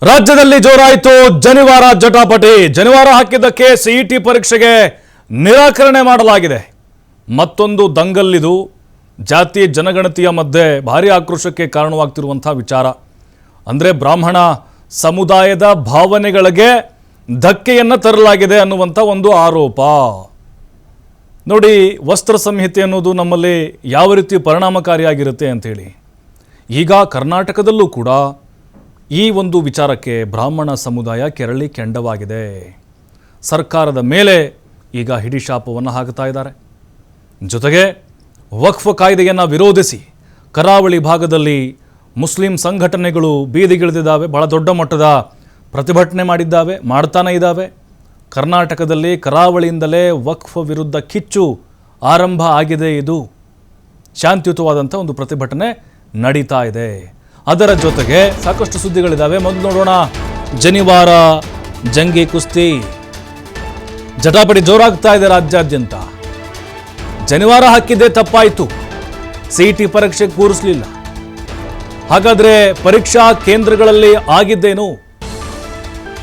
ರಾಜ್ಯದಲ್ಲಿ ಜೋರಾಯಿತು ಜನಿವಾರ ಜಟಾಪಟಿ. ಜನಿವಾರ ಹಾಕಿದ್ದಕ್ಕೆ ಸಿಇಟಿ ಪರೀಕ್ಷೆಗೆ ನಿರಾಕರಣೆ ಮಾಡಲಾಗಿದೆ. ಮತ್ತೊಂದು ದಂಗಲ್ಲಿದು ಜಾತಿ ಜನಗಣತಿಯ ಮಧ್ಯೆ ಭಾರಿ ಆಕ್ರೋಶಕ್ಕೆ ಕಾರಣವಾಗ್ತಿರುವಂತಹ ವಿಚಾರ. ಅಂದರೆ ಬ್ರಾಹ್ಮಣ ಸಮುದಾಯದ ಭಾವನೆಗಳಿಗೆ ಧಕ್ಕೆಯನ್ನು ತರಲಾಗಿದೆ ಅನ್ನುವಂಥ ಒಂದು ಆರೋಪ. ನೋಡಿ, ವಸ್ತ್ರ ಸಂಹಿತೆ ಅನ್ನೋದು ನಮ್ಮಲ್ಲಿ ಯಾವ ರೀತಿ ಪರಿಣಾಮಕಾರಿಯಾಗಿರುತ್ತೆ ಅಂಥೇಳಿ. ಈಗ ಕರ್ನಾಟಕದಲ್ಲೂ ಕೂಡ ಈ ಒಂದು ವಿಚಾರಕ್ಕೆ ಬ್ರಾಹ್ಮಣ ಸಮುದಾಯ ಕೆರಳಿ ಕೆಂಡವಾಗಿದೆ. ಸರ್ಕಾರದ ಮೇಲೆ ಈಗ ಹಿಡಿಶಾಪವನ್ನು ಹಾಕ್ತಾ ಇದ್ದಾರೆ. ಜೊತೆಗೆ ವಕ್ಫ್ ಕಾಯ್ದೆಯನ್ನು ವಿರೋಧಿಸಿ ಕರಾವಳಿ ಭಾಗದಲ್ಲಿ ಮುಸ್ಲಿಂ ಸಂಘಟನೆಗಳು ಬೀದಿಗಿಳಿದಿದ್ದಾವೆ. ಬಹಳ ದೊಡ್ಡ ಮಟ್ಟದ ಪ್ರತಿಭಟನೆ ಮಾಡ್ತಾನೆ ಇದ್ದಾವೆ. ಕರ್ನಾಟಕದಲ್ಲಿ ಕರಾವಳಿಯಿಂದಲೇ ವಕ್ಫ್ ವಿರುದ್ಧ ಕಿಚ್ಚು ಆರಂಭ ಆಗಿದೆ. ಇದು ಶಾಂತಿಯುತವಾದಂಥ ಒಂದು ಪ್ರತಿಭಟನೆ ನಡೀತಾ ಇದೆ. ಅದರ ಜೊತೆಗೆ ಸಾಕಷ್ಟು ಸುದ್ದಿಗಳಿದ್ದಾವೆ. ಮೊದಲು ನೋಡೋಣ, ಜನಿವಾರ ಜಂಗಿ ಕುಸ್ತಿ ಜಟಾಪಟಿ ಜೋರಾಗ್ತಾ ಇದೆ ರಾಜ್ಯಾದ್ಯಂತ. ಜನಿವಾರ ಹಾಕಿದ್ದೇ ತಪ್ಪಾಯಿತು, ಸಿಇಟಿ ಪರೀಕ್ಷೆ ಕೂರಿಸಲಿಲ್ಲ. ಹಾಗಾದ್ರೆ ಪರೀಕ್ಷಾ ಕೇಂದ್ರಗಳಲ್ಲಿ ಆಗಿದ್ದೇನು?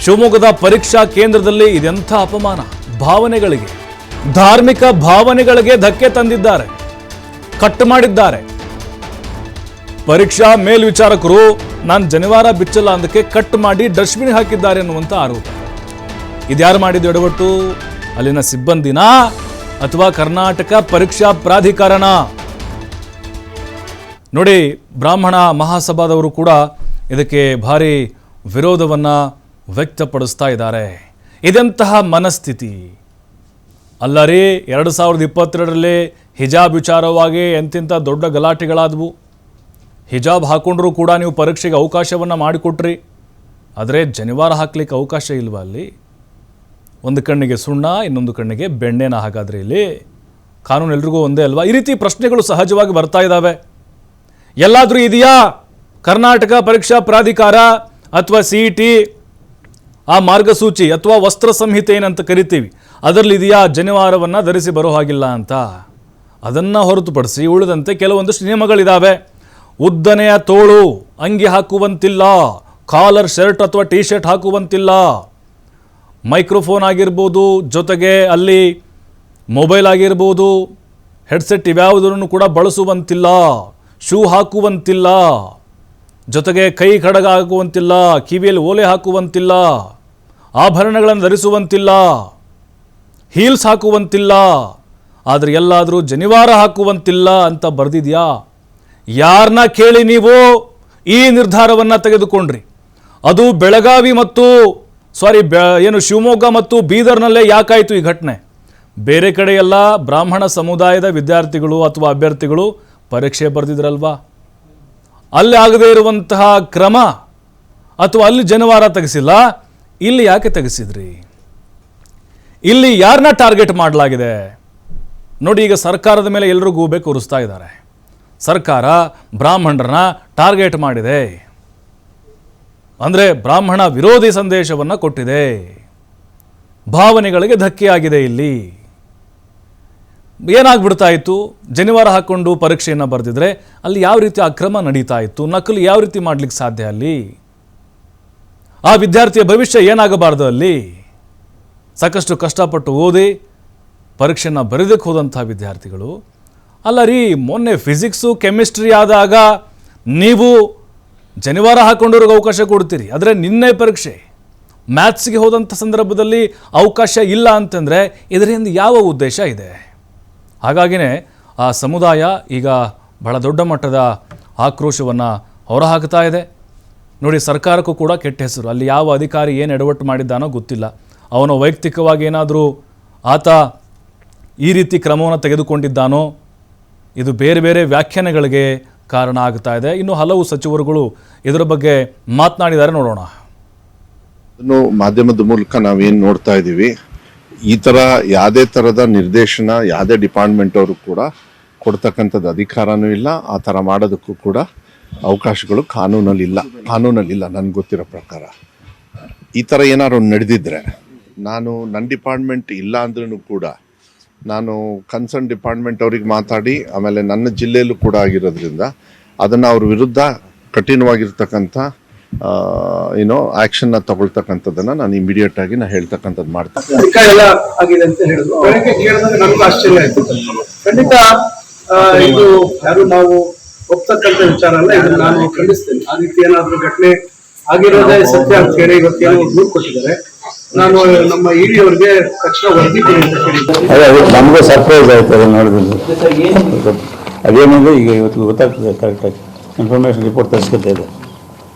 ಶಿವಮೊಗ್ಗದ ಪರೀಕ್ಷಾ ಕೇಂದ್ರದಲ್ಲಿ ಇದೆಂಥ ಅಪಮಾನ! ಭಾವನೆಗಳಿಗೆ, ಧಾರ್ಮಿಕ ಭಾವನೆಗಳಿಗೆ ಧಕ್ಕೆ ತಂದಿದ್ದಾರೆ, ಕಟ್ ಮಾಡಿದ್ದಾರೆ. ಪರೀಕ್ಷಾ ಮೇಲ್ವಿಚಾರಕರು ನಾನು ಜನಿವಾರ ಬಿಚ್ಚಲ್ಲ ಅಂದಕ್ಕೆ ಕಟ್ ಮಾಡಿ ಡಸ್ಟ್ಬಿನ್ ಹಾಕಿದ್ದಾರೆ ಅನ್ನುವಂಥ ಆರೋಪ. ಇದ್ಯಾರು ಮಾಡಿದ್ದು ಎಡವಟ್ಟು? ಅಲ್ಲಿನ ಸಿಬ್ಬಂದಿನ ಅಥವಾ ಕರ್ನಾಟಕ ಪರೀಕ್ಷಾ ಪ್ರಾಧಿಕಾರನ? ನೋಡಿ, ಬ್ರಾಹ್ಮಣ ಮಹಾಸಭಾದವರು ಕೂಡ ಇದಕ್ಕೆ ಭಾರಿ ವಿರೋಧವನ್ನು ವ್ಯಕ್ತಪಡಿಸ್ತಾ ಇದ್ದಾರೆ. ಇದೆಂತಹ ಮನಸ್ಥಿತಿ ಅಲ್ಲ ರೀ! 2022ರಲ್ಲಿ ಹಿಜಾಬ್ ವಿಚಾರವಾಗಿ ಎಂತೆಂಥ ದೊಡ್ಡ ಗಲಾಟೆಗಳಾದವು. ಹಿಜಾಬ್ ಹಾಕೊಂಡ್ರೂ ಕೂಡ ನೀವು ಪರೀಕ್ಷೆಗೆ ಅವಕಾಶವನ್ನು ಮಾಡಿಕೊಟ್ರಿ. ಆದರೆ ಜನಿವಾರ ಹಾಕ್ಲಿಕ್ಕೆ ಅವಕಾಶ ಇಲ್ವಾ ಅಲ್ಲಿ? ಒಂದು ಕಣ್ಣಿಗೆ ಸುಣ್ಣ, ಇನ್ನೊಂದು ಕಣ್ಣಿಗೆ ಬೆಣ್ಣೆನ. ಹಾಗಾದರೆ ಇಲ್ಲಿ ಕಾನೂನು ಎಲ್ರಿಗೂ ಒಂದೇ ಅಲ್ವಾ? ಈ ರೀತಿ ಪ್ರಶ್ನೆಗಳು ಸಹಜವಾಗಿ ಬರ್ತಾ ಇದ್ದಾವೆ. ಎಲ್ಲಾದರೂ ಇದೆಯಾ ಕರ್ನಾಟಕ ಪರೀಕ್ಷಾ ಪ್ರಾಧಿಕಾರ ಅಥವಾ ಸಿಇಟಿ ಆ ಮಾರ್ಗಸೂಚಿ ಅಥವಾ ವಸ್ತ್ರ ಸಂಹಿತೆ ಏನಂತ ಕರಿತೀವಿ, ಅದರಲ್ಲಿ ಇದೆಯಾ ಜನಿವಾರವನ್ನು ಧರಿಸಿ ಬರೋ ಹಾಗಿಲ್ಲ ಅಂತ? ಅದನ್ನು ಹೊರತುಪಡಿಸಿ ಉಳಿದಂತೆ ಕೆಲವೊಂದಷ್ಟು ನಿಯಮಗಳಿದ್ದಾವೆ. ಉದ್ದನೆಯ ತೋಳು ಅಂಗಿ ಹಾಕುವಂತಿಲ್ಲ, ಕಾಲರ್ ಶರ್ಟ್ ಅಥವಾ ಟಿ ಶರ್ಟ್ ಹಾಕುವಂತಿಲ್ಲ, ಮೈಕ್ರೋಫೋನ್ ಆಗಿರ್ಬೋದು, ಜೊತೆಗೆ ಅಲ್ಲಿ ಮೊಬೈಲ್ ಆಗಿರ್ಬೋದು, ಹೆಡ್ಸೆಟ್ ಇವ್ಯಾವುದನ್ನು ಕೂಡ ಬಳಸುವಂತಿಲ್ಲ, ಶೂ ಹಾಕುವಂತಿಲ್ಲ, ಜೊತೆಗೆ ಕೈ ಖಡ್ಗ ಹಾಕುವಂತಿಲ್ಲ, ಕಿವಿಯಲ್ಲಿ ಓಲೆ ಹಾಕುವಂತಿಲ್ಲ, ಆಭರಣಗಳನ್ನು ಧರಿಸುವಂತಿಲ್ಲ, ಹೀಲ್ಸ್ ಹಾಕುವಂತಿಲ್ಲ. ಆದರೆ ಎಲ್ಲಾದರೂ ಜನಿವಾರ ಹಾಕುವಂತಿಲ್ಲ ಅಂತ ಬರೆದಿದೆಯಾ? ಯಾರನ್ನ ಕೇಳಿ ನೀವು ಈ ನಿರ್ಧಾರವನ್ನು ತೆಗೆದುಕೊಂಡ್ರಿ? ಅದು ಬೆಳಗಾವಿ ಮತ್ತು ಶಿವಮೊಗ್ಗ ಮತ್ತು ಬೀದರ್ನಲ್ಲೇ ಯಾಕಾಯಿತು ಈ ಘಟನೆ? ಬೇರೆ ಕಡೆ ಎಲ್ಲ ಬ್ರಾಹ್ಮಣ ಸಮುದಾಯದ ವಿದ್ಯಾರ್ಥಿಗಳು ಅಥವಾ ಅಭ್ಯರ್ಥಿಗಳು ಪರೀಕ್ಷೆ ಬರೆದಿದ್ರಲ್ವಾ? ಅಲ್ಲಿ ಆಗದೇ ಇರುವಂತಹ ಕ್ರಮ ಅಥವಾ ಅಲ್ಲಿ ಜನಿವಾರ ತೆಗೆಸಿಲ್ಲ, ಇಲ್ಲಿ ಯಾಕೆ ತೆಗೆಸಿದ್ರಿ? ಇಲ್ಲಿ ಯಾರನ್ನ ಟಾರ್ಗೆಟ್ ಮಾಡಲಾಗಿದೆ? ನೋಡಿ, ಈಗ ಸರ್ಕಾರದ ಮೇಲೆ ಎಲ್ಲರೂ ಗೂಬೆ ಕೂರಿಸ್ತಾ ಇದ್ದಾರೆ. ಸರ್ಕಾರ ಬ್ರಾಹ್ಮಣರನ್ನ ಟಾರ್ಗೆಟ್ ಮಾಡಿದೆ, ಅಂದರೆ ಬ್ರಾಹ್ಮಣ ವಿರೋಧಿ ಸಂದೇಶವನ್ನು ಕೊಟ್ಟಿದೆ, ಭಾವನೆಗಳಿಗೆ ಧಕ್ಕೆಯಾಗಿದೆ. ಇಲ್ಲಿ ಏನಾಗ್ಬಿಡ್ತಾ ಇತ್ತು? ಜನಿವಾರ ಹಾಕ್ಕೊಂಡು ಪರೀಕ್ಷೆಯನ್ನು ಬರೆದಿದ್ರೆ ಅಲ್ಲಿ ಯಾವ ರೀತಿ ಅಕ್ರಮ ನಡೀತಾ ಇತ್ತು? ನಕಲು ಯಾವ ರೀತಿ ಮಾಡ್ಲಿಕ್ಕೆ ಸಾಧ್ಯ? ಅಲ್ಲಿ ಆ ವಿದ್ಯಾರ್ಥಿಯ ಭವಿಷ್ಯ ಏನಾಗಬಾರ್ದು? ಅಲ್ಲಿ ಸಾಕಷ್ಟು ಕಷ್ಟಪಟ್ಟು ಓದಿ ಪರೀಕ್ಷೆಯನ್ನು ಬರೆದಕ್ಕೆ ಹೋದಂಥ ವಿದ್ಯಾರ್ಥಿಗಳು ಅಲ್ಲ ರೀ. ಮೊನ್ನೆ ಫಿಸಿಕ್ಸು ಕೆಮಿಸ್ಟ್ರಿ ಆದಾಗ ನೀವು ಜನಿವಾರ ಹಾಕ್ಕೊಂಡವ್ರಿಗೆ ಅವಕಾಶ ಕೊಡ್ತೀರಿ, ಆದರೆ ನಿನ್ನೆ ಪರೀಕ್ಷೆ ಮ್ಯಾಥ್ಸ್ಗೆ ಹೋದಂಥ ಸಂದರ್ಭದಲ್ಲಿ ಅವಕಾಶ ಇಲ್ಲ ಅಂತಂದರೆ ಇದರಿಂದ ಯಾವ ಉದ್ದೇಶ ಇದೆ? ಹಾಗಾಗಿನೇ ಆ ಸಮುದಾಯ ಈಗ ಬಹಳ ದೊಡ್ಡ ಮಟ್ಟದ ಆಕ್ರೋಶವನ್ನು ಹೊರಹಾಕ್ತಾ ಇದೆ. ನೋಡಿ, ಸರ್ಕಾರಕ್ಕೂ ಕೂಡ ಕೆಟ್ಟ ಹೆಸರು. ಅಲ್ಲಿ ಯಾವ ಅಧಿಕಾರಿ ಏನು ಎಡವಟ್ಟು ಮಾಡಿದ್ದಾನೋ ಗೊತ್ತಿಲ್ಲ. ಅವನು ವೈಯಕ್ತಿಕವಾಗಿ ಏನಾದರೂ ಆತ ಈ ರೀತಿ ಕ್ರಮವನ್ನು ತೆಗೆದುಕೊಂಡಿದ್ದಾನೋ, ಇದು ಬೇರೆ ಬೇರೆ ವ್ಯಾಖ್ಯಾನಗಳಿಗೆ ಕಾರಣ ಆಗ್ತಾ ಇದೆ. ಇನ್ನು ಹಲವು ಸಚಿವರುಗಳು ಇದರ ಬಗ್ಗೆ ಮಾತನಾಡಿದ್ದಾರೆ. ನೋಡೋಣ. ಮಾಧ್ಯಮದ ಮೂಲಕ ನಾವೇನು ನೋಡ್ತಾ ಇದ್ದೀವಿ, ಈ ಥರ ಯಾವುದೇ ಥರದ ನಿರ್ದೇಶನ ಯಾವುದೇ ಡಿಪಾರ್ಟ್ಮೆಂಟ್ ಅವರು ಕೂಡ ಕೊಡ್ತಕ್ಕಂಥದ್ದು ಅಧಿಕಾರನೂ ಇಲ್ಲ. ಆ ಥರ ಮಾಡೋದಕ್ಕೂ ಕೂಡ ಅವಕಾಶಗಳು ಕಾನೂನಲ್ಲಿಲ್ಲ ನನಗೆ ಗೊತ್ತಿರೋ ಪ್ರಕಾರ. ಈ ಥರ ಏನಾದ್ರು ನಡೆದಿದ್ರೆ ನನ್ನ ಡಿಪಾರ್ಟ್ಮೆಂಟ್ ಇಲ್ಲ ಅಂದ್ರೂ ಕೂಡ ನಾನು ಕನ್ಸರ್ನ್ ಡಿಪಾರ್ಟ್ಮೆಂಟ್ ಅವ್ರಿಗೆ ಮಾತಾಡಿ, ಆಮೇಲೆ ನನ್ನ ಜಿಲ್ಲೆಯಲ್ಲೂ ಕೂಡ ಆಗಿರೋದ್ರಿಂದ ಅದನ್ನು ಅವ್ರ ವಿರುದ್ಧ ಕಠಿಣವಾಗಿರ್ತಕ್ಕಂಥ ಏನೋ ಆಕ್ಷನ್ ತಗೊಳ್ತಕ್ಕಂಥದ್ದನ್ನ ನಾನು ಇಮಿಡಿಯೇಟ್ ಆಗಿ ನಾನು ಹೇಳ್ತಕ್ಕಂಥದ್ದು ಮಾಡ್ತೀನಿ. ಎಲ್ಲ ಆಗಿದೆ ಅಂತ ಹೇಳಿದ್ರು. ಬೆಳಗ್ಗೆ ಕೇಳಿದಾಗ ನನಗೂ ಆಶ್ಚರ್ಯ ಆಯ್ತು. ಖಂಡಿತ ಇದು ಯಾರು ನಾವು ಒಪ್ತಕ್ಕಂಥ ವಿಚಾರ ಅಲ್ಲ, ಇದನ್ನ ನಾನು ಖಂಡಿಸ್ತೇನೆ. ಆ ರೀತಿ ಏನಾದ್ರೂ ಘಟನೆ ಆಗಿರೋದೇ ಸತ್ಯ ಅಂತ ಹೇಳಿ ಇವತ್ತೇನೋ ದೂರು ಕೊಟ್ಟಿದ್ದಾರೆ. ನಾನು ನಮ್ಮ ಇಡಿ ಅವರಿಗೆ ತಕ್ಷಣ ವರದಿ ಕೊಡಿ ಅಂತ ಕೇಳಿದ್ದೆ. ನಮಗೂ ಸರ್ಪ್ರೈಸ್ ಆಯ್ತು ಅದನ್ನು ನೋಡಿದ್ರೆ. ಅದೇನಂದ್ರೆ ಈಗ ಇವತ್ತು ಗೊತ್ತಾಗ್ತದೆ ಕರೆಕ್ಟಾಗಿ ಇನ್ಫಾರ್ಮೇಶನ್ ರಿಪೋರ್ಟ್ ತರಿಸ್ಕೊತಾ ಇದೆ.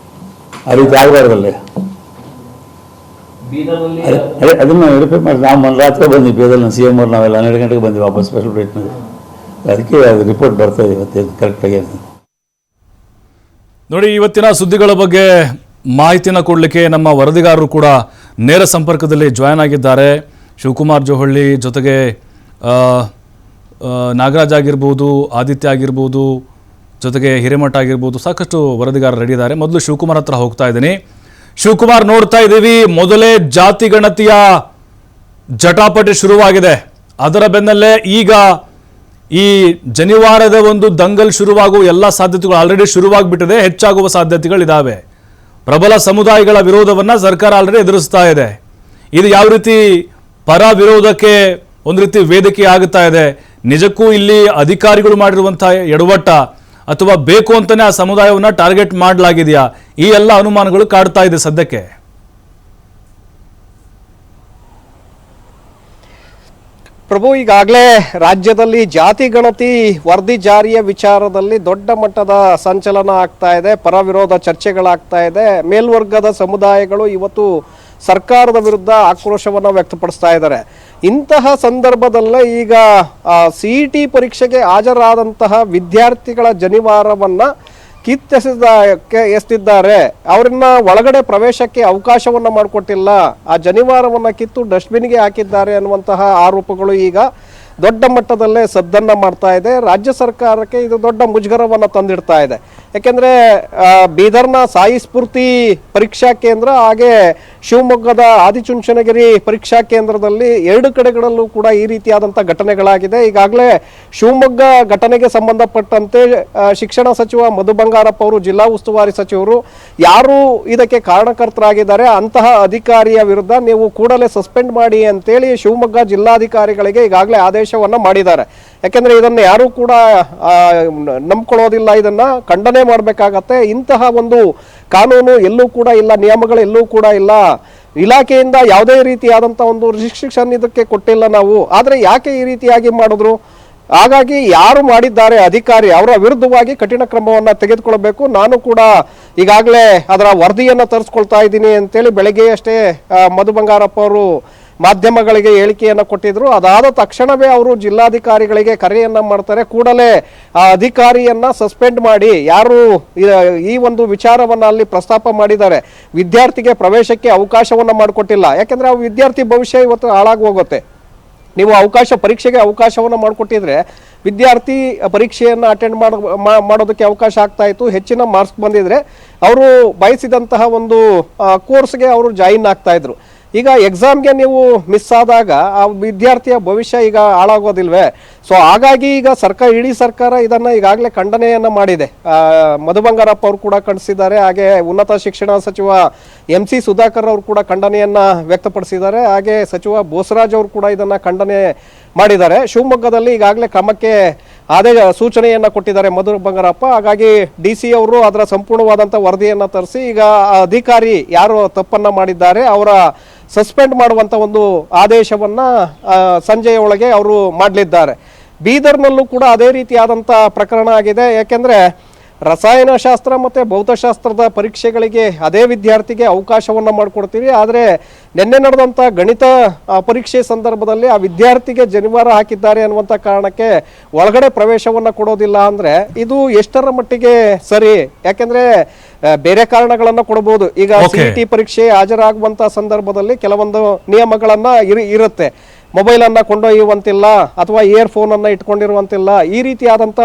ಆ ರೀತಿ ಆಗಬಾರ್ದಲ್ಲ. ಅದನ್ನು ವೆರಿಫೈ ಮಾಡಿ ನಾವು ರಾತ್ರಿ ಬಂದ್ವಿ ಬೀದರ್ನ CM ಅವ್ರು ನಾವೆಲ್ಲ 12 ಗಂಟೆಗೆ ಬಂದ್ವಿ ವಾಪಸ್ ಸ್ಪೆಷಲ್ ಬ್ರೇಕ್ನಲ್ಲಿ. ಅದಕ್ಕೆ ಅದು ರಿಪೋರ್ಟ್ ಬರ್ತಾ ಇದೆ ಇವತ್ತು ಕರೆಕ್ಟಾಗಿ. ನೋಡಿ, ಇವತ್ತಿನ ಸುದ್ದಿಗಳ ಬಗ್ಗೆ ಮಾಹಿತಿನ ಕೊಡಲಿಕ್ಕೆ ನಮ್ಮ ವರದಿಗಾರರು ಕೂಡ ನೇರ ಸಂಪರ್ಕದಲ್ಲಿ ಜಾಯ್ನ್ ಆಗಿದ್ದಾರೆ. ಶಿವಕುಮಾರ್ ಜೋಹಳ್ಳಿ ಜೊತೆಗೆ ನಾಗರಾಜ್ ಆಗಿರ್ಬೋದು, ಆದಿತ್ಯ ಆಗಿರ್ಬೋದು, ಜೊತೆಗೆ ಹಿರೇಮಠ ಆಗಿರ್ಬೋದು, ಸಾಕಷ್ಟು ವರದಿಗಾರರು ರೆಡಿ ಇದ್ದಾರೆ. ಮೊದಲು ಶಿವಕುಮಾರ್ ಹತ್ರ ಹೋಗ್ತಾ ಇದ್ದೀನಿ. ಶಿವಕುಮಾರ್, ನೋಡ್ತಾ ಇದ್ದೀವಿ ಮೊದಲೇ ಜಾತಿ ಗಣತಿಯ ಜಟಾಪಟಿ ಶುರುವಾಗಿದೆ. ಅದರ ಬೆನ್ನಲ್ಲೇ ಈಗ ಈ ಜನಿವಾರದ ಒಂದು ದಂಗಲ್ ಶುರುವಾಗುವ ಎಲ್ಲ ಸಾಧ್ಯತೆಗಳು ಆಲ್ರೆಡಿ ಶುರುವಾಗ್ಬಿಟ್ಟಿದೆ, ಹೆಚ್ಚಾಗುವ ಸಾಧ್ಯತೆಗಳಿದ್ದಾವೆ. ಪ್ರಬಲ ಸಮುದಾಯಗಳ ವಿರೋಧವನ್ನ ಸರ್ಕಾರ ಆಲ್ರೆಡಿ ಎದುರಿಸ್ತಾ ಇದೆ. ಇದು ಯಾವ ರೀತಿ ಪರ ವಿರೋಧಕ್ಕೆ ಒಂದು ರೀತಿ ವೇದಿಕೆ ಆಗುತ್ತಾ ಇದೆ? ನಿಜಕ್ಕೂ ಇಲ್ಲಿ ಅಧಿಕಾರಿಗಳು ಮಾಡಿರುವಂತಹ ಎಡವಟ್ಟ ಅಥವಾ ಬೇಕು ಅಂತಾನೆ ಆ ಸಮುದಾಯವನ್ನ ಟಾರ್ಗೆಟ್ ಮಾಡಲಾಗಿದೆಯಾ? ಈ ಎಲ್ಲ ಅನುಮಾನಗಳು ಕಾಡ್ತಾ ಇದೆ ಸದ್ಯಕ್ಕೆ. ಪ್ರಭು, ಈಗಾಗಲೇ ರಾಜ್ಯದಲ್ಲಿ ಜಾತಿ ಗಣತಿ ವರದಿ ಜಾರಿಯ ವಿಚಾರದಲ್ಲಿ ದೊಡ್ಡ ಮಟ್ಟದ ಸಂಚಲನ ಆಗ್ತಾ ಇದೆ, ಪರ ವಿರೋಧ ಚರ್ಚೆಗಳಾಗ್ತಾ ಇದೆ. ಮೇಲ್ವರ್ಗದ ಸಮುದಾಯಗಳು ಇವತ್ತು ಸರ್ಕಾರದ ವಿರುದ್ಧ ಆಕ್ರೋಶವನ್ನು ವ್ಯಕ್ತಪಡಿಸ್ತಾ ಇದ್ದಾರೆ. ಇಂತಹ ಸಂದರ್ಭದಲ್ಲೇ ಈಗ CET ಪರೀಕ್ಷೆಗೆ ಹಾಜರಾದಂತಹ ವಿದ್ಯಾರ್ಥಿಗಳ ಜನಿವಾರವನ್ನು ಎಸ್ತಿದ್ದಾರೆ. ಅವರನ್ನ ಒಳಗಡೆ ಪ್ರವೇಶಕ್ಕೆ ಅವಕಾಶವನ್ನು ಮಾಡಿಕೊಟ್ಟಿಲ್ಲ, ಆ ಜನಿವಾರವನ್ನು ಕಿತ್ತು ಡಸ್ಟ್ಬಿನ್ಗೆ ಹಾಕಿದ್ದಾರೆ ಅನ್ನುವಂತಹ ಆರೋಪಗಳು ಈಗ ದೊಡ್ಡ ಮಟ್ಟದಲ್ಲೇ ಸದ್ದನ್ನ ಮಾಡ್ತಾ ಇದೆ. ರಾಜ್ಯ ಸರ್ಕಾರಕ್ಕೆ ಇದು ದೊಡ್ಡ ಮುಜುಗರವನ್ನು ತಂದಿಡ್ತಾ ಇದೆ. ಯಾಕೆಂದ್ರೆ ಬೀದರ್ನ ಸಾಯಿ ಸ್ಫೂರ್ತಿ ಪರೀಕ್ಷಾ ಕೇಂದ್ರ ಹಾಗೆ ಶಿವಮೊಗ್ಗದ ಆದಿಚುಂಚನಗಿರಿ ಪರೀಕ್ಷಾ ಕೇಂದ್ರದಲ್ಲಿ 2 ಕಡೆಗಳಲ್ಲೂ ಕೂಡ ಈ ರೀತಿಯಾದಂಥ ಘಟನೆಗಳಾಗಿದೆ. ಈಗಾಗಲೇ ಶಿವಮೊಗ್ಗ ಘಟನೆಗೆ ಸಂಬಂಧಪಟ್ಟಂತೆ ಶಿಕ್ಷಣ ಸಚಿವ ಮಧು ಬಂಗಾರಪ್ಪ ಅವರು, ಜಿಲ್ಲಾ ಉಸ್ತುವಾರಿ ಸಚಿವರು, ಯಾರು ಇದಕ್ಕೆ ಕಾರಣಕರ್ತರಾಗಿದ್ದಾರೆ ಅಂತಹ ಅಧಿಕಾರಿಯ ವಿರುದ್ಧ ನೀವು ಕೂಡಲೇ ಸಸ್ಪೆಂಡ್ ಮಾಡಿ ಅಂತೇಳಿ ಶಿವಮೊಗ್ಗ ಜಿಲ್ಲಾಧಿಕಾರಿಗಳಿಗೆ ಈಗಾಗಲೇ ಆದೇಶವನ್ನ ಮಾಡಿದ್ದಾರೆ. ಯಾಕೆಂದ್ರೆ ಇದನ್ನು ಯಾರು ಕೂಡ ನಂಬ್ಕೊಳ್ಳೋದಿಲ್ಲ, ಇದನ್ನ ಖಂಡನೆ ಮಾಡಬೇಕಾಗತ್ತೆ. ಇಂತಹ ಒಂದು ಕಾನೂನು ಎಲ್ಲೂ ಕೂಡ ಇಲ್ಲ, ನಿಯಮಗಳು ಎಲ್ಲೂ ಕೂಡ ಇಲ್ಲ. ಇಲಾಖೆಯಿಂದ ಯಾವುದೇ ರೀತಿಯಾದಂಥ ಒಂದು ರಿಸ್ಟ್ರಿಕ್ಷನ್ ಇದಕ್ಕೆ ಕೊಟ್ಟಿಲ್ಲ ನಾವು. ಆದರೆ ಯಾಕೆ ಈ ರೀತಿಯಾಗಿ ಮಾಡಿದ್ರು? ಹಾಗಾಗಿ ಯಾರು ಮಾಡಿದ್ದಾರೆ ಅಧಿಕಾರಿ ಅವರ ವಿರುದ್ಧವಾಗಿ ಕಠಿಣ ಕ್ರಮವನ್ನು ತೆಗೆದುಕೊಳ್ಬೇಕು. ನಾನು ಕೂಡ ಈಗಾಗಲೇ ಅದರ ವರದಿಯನ್ನು ತರಿಸ್ಕೊಳ್ತಾ ಇದ್ದೀನಿ ಅಂತೇಳಿ ಬೆಳಗ್ಗೆಯಷ್ಟೇ ಮಧು ಬಂಗಾರಪ್ಪ ಅವರು ಮಾಧ್ಯಮಗಳಿಗೆ ಹೇಳಿಕೆಯನ್ನು ಕೊಟ್ಟಿದ್ರು. ಅದಾದ ತಕ್ಷಣವೇ ಅವರು ಜಿಲ್ಲಾಧಿಕಾರಿಗಳಿಗೆ ಕರೆಯನ್ನ ಮಾಡ್ತಾರೆ, ಕೂಡಲೇ ಆ ಅಧಿಕಾರಿಯನ್ನ ಸಸ್ಪೆಂಡ್ ಮಾಡಿ. ಯಾರು ಈ ಒಂದು ವಿಚಾರವನ್ನ ಅಲ್ಲಿ ಪ್ರಸ್ತಾಪ ಮಾಡಿದ್ದಾರೆ, ವಿದ್ಯಾರ್ಥಿಗೆ ಪ್ರವೇಶಕ್ಕೆ ಅವಕಾಶವನ್ನ ಮಾಡಿಕೊಟ್ಟಿಲ್ಲ. ಯಾಕೆಂದ್ರೆ ಆ ವಿದ್ಯಾರ್ಥಿ ಭವಿಷ್ಯ ಇವತ್ತು ಹಾಳಾಗಿ ಹೋಗುತ್ತೆ. ನೀವು ಪರೀಕ್ಷೆಗೆ ಅವಕಾಶವನ್ನು ಮಾಡಿಕೊಟ್ಟಿದ್ರೆ ವಿದ್ಯಾರ್ಥಿ ಪರೀಕ್ಷೆಯನ್ನು ಅಟೆಂಡ್ ಮಾಡೋದಕ್ಕೆ ಅವಕಾಶ ಆಗ್ತಾ ಇತ್ತು. ಹೆಚ್ಚಿನ ಮಾರ್ಕ್ಸ್ ಬಂದಿದ್ರೆ ಅವರು ಬಯಸಿದಂತಹ ಒಂದು ಕೋರ್ಸ್ಗೆ ಅವರು ಜಾಯಿನ್ ಆಗ್ತಾ ಇದ್ರು. ಈಗ ಎಕ್ಸಾಮ್ಗೆ ನೀವು ಮಿಸ್ ಆದಾಗ ಆ ವಿದ್ಯಾರ್ಥಿಯ ಭವಿಷ್ಯ ಈಗ ಹಾಳಾಗೋದಿಲ್ವೇ? ಸೊ ಹಾಗಾಗಿ ಈಗ ಇಡೀ ಸರ್ಕಾರ ಇದನ್ನ ಈಗಾಗಲೇ ಖಂಡನೆಯನ್ನ ಮಾಡಿದೆ. ಮಧು ಬಂಗಾರಪ್ಪ ಅವರು ಕೂಡ ಖಂಡಿಸಿದ್ದಾರೆ, ಹಾಗೆ ಉನ್ನತ ಶಿಕ್ಷಣ ಸಚಿವ MC ಸುಧಾಕರ್ ಅವರು ಕೂಡ ಖಂಡನೆಯನ್ನ ವ್ಯಕ್ತಪಡಿಸಿದ್ದಾರೆ, ಹಾಗೆ ಸಚಿವ ಬೋಸರಾಜ್ ಅವರು ಕೂಡ ಇದನ್ನ ಖಂಡನೆ ಮಾಡಿದ್ದಾರೆ. ಶಿವಮೊಗ್ಗದಲ್ಲಿ ಈಗಾಗಲೇ ಕ್ರಮಕ್ಕೆ ಸೂಚನೆಯನ್ನ ಕೊಟ್ಟಿದ್ದಾರೆ ಮಧು ಬಂಗಾರಪ್ಪ. ಹಾಗಾಗಿ DC ಅವರು ಅದರ ಸಂಪೂರ್ಣವಾದಂಥ ವರದಿಯನ್ನ ತರಿಸಿ ಈಗ ಅಧಿಕಾರಿ ಯಾರು ತಪ್ಪನ್ನ ಮಾಡಿದ್ದಾರೆ ಅವರ ಸಸ್ಪೆಂಡ್ ಮಾಡುವಂತ ಒಂದು ಆದೇಶವನ್ನ ಸಂಜೆಯ ಒಳಗೆ ಅವರು ಮಾಡಲಿದ್ದಾರೆ. ಬೀದರ್ನಲ್ಲೂ ಕೂಡ ಅದೇ ರೀತಿಯಾದಂಥ ಪ್ರಕರಣ ಆಗಿದೆ. ಯಾಕೆಂದ್ರೆ ರಸಾಯನಶಾಸ್ತ್ರ ಮತ್ತು ಭೌತಶಾಸ್ತ್ರದ ಪರೀಕ್ಷೆಗಳಿಗೆ ಅದೇ ವಿದ್ಯಾರ್ಥಿಗೆ ಅವಕಾಶವನ್ನು ಮಾಡಿಕೊಡ್ತೀವಿ. ಆದರೆ ನಿನ್ನೆ ನಡೆದಂಥ ಗಣಿತ ಪರೀಕ್ಷೆ ಸಂದರ್ಭದಲ್ಲಿ ಆ ವಿದ್ಯಾರ್ಥಿಗೆ ಜನಿವಾರ ಹಾಕಿದ್ದಾರೆ ಅನ್ನುವಂಥ ಕಾರಣಕ್ಕೆ ಒಳಗಡೆ ಪ್ರವೇಶವನ್ನು ಕೊಡೋದಿಲ್ಲ ಅಂದರೆ ಇದು ಎಷ್ಟರ ಮಟ್ಟಿಗೆ ಸರಿ? ಯಾಕೆಂದರೆ ಬೇರೆ ಕಾರಣಗಳನ್ನು ಕೊಡಬಹುದು. ಈಗ CET ಪರೀಕ್ಷೆ ಹಾಜರಾಗುವಂಥ ಸಂದರ್ಭದಲ್ಲಿ ಕೆಲವೊಂದು ನಿಯಮಗಳನ್ನು ಇರುತ್ತೆ. ಮೊಬೈಲನ್ನು ಕೊಂಡೊಯ್ಯುವಂತಿಲ್ಲ ಅಥವಾ ಇಯರ್ಫೋನನ್ನು ಇಟ್ಕೊಂಡಿರುವಂತಿಲ್ಲ, ಈ ರೀತಿಯಾದಂಥ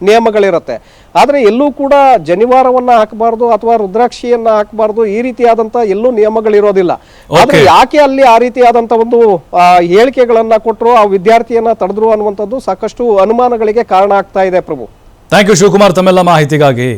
ನಿಯಮಗಳಿರುತ್ತೆ. ಆದರೆ ಎಲ್ಲೂ ಕೂಡ ಜನಿವಾರವನ್ನು ಹಾಕಬಾರ್ದು ಅಥವಾ ರುದ್ರಾಕ್ಷಿಯನ್ನ ಹಾಕಬಾರ್ದು, ಈ ರೀತಿಯಾದಂಥ ಎಲ್ಲೂ ನಿಯಮಗಳಿರೋದಿಲ್ಲ. ಆದರೆ ಯಾಕೆ ಅಲ್ಲಿ ಆ ರೀತಿಯಾದಂಥ ಒಂದು ಹೇಳಿಕೆಗಳನ್ನು ಕೊಟ್ಟರು, ಆ ವಿದ್ಯಾರ್ಥಿಯನ್ನ ತಡೆದ್ರು ಅನ್ನುವಂಥದ್ದು ಸಾಕಷ್ಟು ಅನುಮಾನಗಳಿಗೆ ಕಾರಣ ಆಗ್ತಾ ಇದೆ. ಪ್ರಭು, ಥ್ಯಾಂಕ್ ಯು ಶಿವಕುಮಾರ್ ತಮ್ಮೆಲ್ಲ ಮಾಹಿತಿಗಾಗಿ.